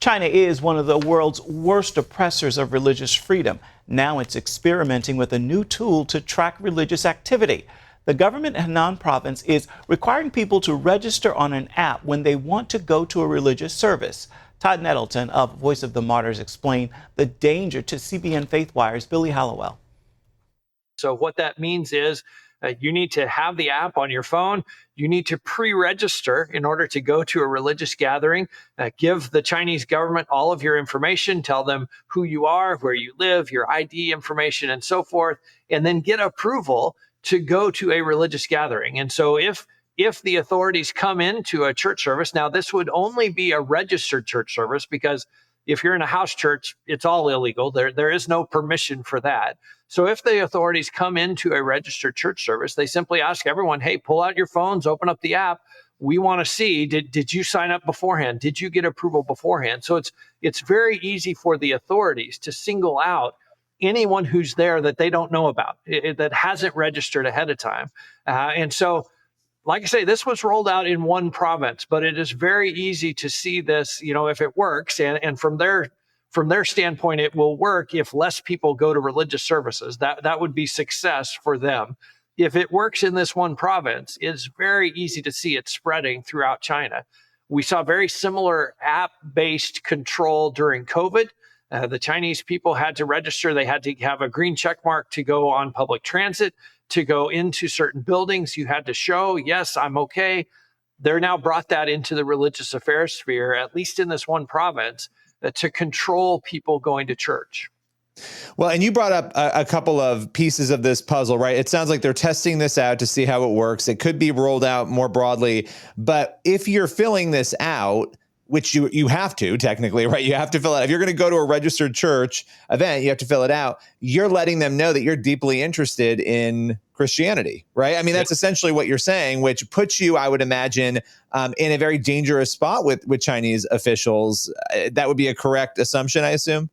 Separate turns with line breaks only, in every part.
China is one of the world's worst oppressors of religious freedom. Now it's experimenting with a new tool to track religious activity. The government in Henan province is requiring people to register on an app when they want to go to a religious service. Todd Nettleton of Voice of the Martyrs explained the danger to CBN Faithwire's Billy Hallowell.
So what that means is you need to have the app on your phone. You need to pre-register in order to go to a religious gathering. Give the Chinese government all of your information. Tell them who you are, where you live, your ID information, and so forth, and then get approval to go to a religious gathering. And so if the authorities come into a church service, now this would only be a registered church service, because if you're in a house church, it's all illegal. There is no permission for that. So if the authorities come into a registered church service, they simply ask everyone, hey, pull out your phones, open up the app. We want to see, did you sign up beforehand? Did you get approval beforehand? So it's very easy for the authorities to single out anyone who's there that they don't know about, that hasn't registered ahead of time. And so, like I say, this was rolled out in one province, but it is very easy to see this, if it works. And from their standpoint, it will work if less people go to religious services. That would be success for them. If it works in this one province, it's very easy to see it spreading throughout China. We saw very similar app-based control during COVID. The Chinese people had to register. They had to have a green check mark to go on public transit, to go into certain buildings. You had to show, yes, I'm okay. They're now brought that into the religious affairs sphere, at least in this one province, to control people going to church.
Well, and you brought up a couple of pieces of this puzzle, right? It sounds like they're testing this out to see how it works. It could be rolled out more broadly. But if you're filling this out, which you have to technically, right? You have to fill it out. If you're going to go to a registered church event, you have to fill it out. You're letting them know that you're deeply interested in Christianity, right? I mean, that's essentially what you're saying, which puts you, I would imagine, in a very dangerous spot with Chinese officials. That would be a correct assumption, I assume?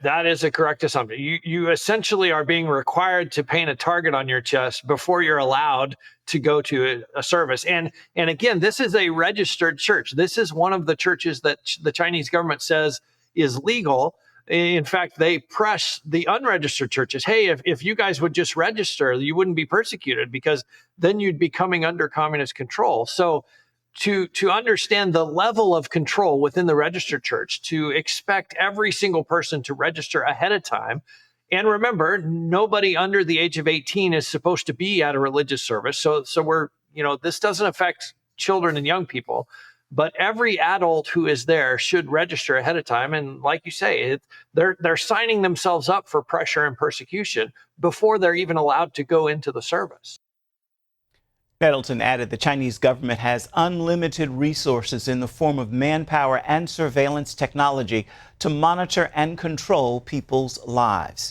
That is a correct assumption. You essentially are being required to paint a target on your chest before you're allowed to go to a service. And again, this is a registered church. This is one of the churches that the Chinese government says is legal. In fact, they press the unregistered churches. Hey, if you guys would just register, you wouldn't be persecuted, because then you'd be coming under communist control. So to understand the level of control within the registered church, to expect every single person to register ahead of time. And remember, nobody under the age of 18 is supposed to be at a religious service. So we're, this doesn't affect children and young people, but every adult who is there should register ahead of time. And like you say, they're signing themselves up for pressure and persecution before they're even allowed to go into the service.
Nettleton added the Chinese government has unlimited resources in the form of manpower and surveillance technology to monitor and control people's lives.